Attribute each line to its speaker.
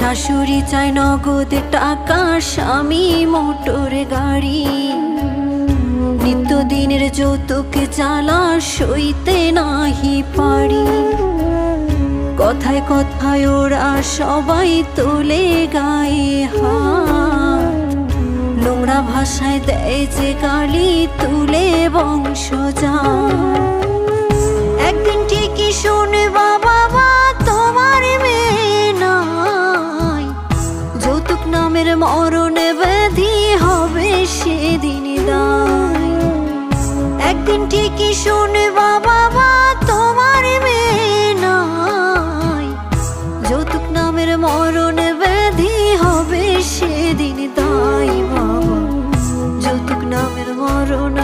Speaker 1: শাশুড়ি চায় নগদ টাকা, স্বামী মোটর গাড়ি। নিত্যদিনের যৌতুক জ্বালা সইতে নাহি পারি। কথায় কথায় ওরা সবাই তোলে গায়ে হাত, নোংরা ভাষায় দেয় যে গালি, তুলে বংশজাত। একদিন ঠিকই শুনবা বাবা তোমার মেয়ে নাই, যৌতুক নামের মরণ ব্যাধি হবে সেদিন দায়। একদিন ঠিকই শুনবা বাবা তোমার মেয়ে নাই, যৌতুক নামের মরণ ব্যাধি হবে সেদিন দায়। বাবা যৌতুক নামের মরণ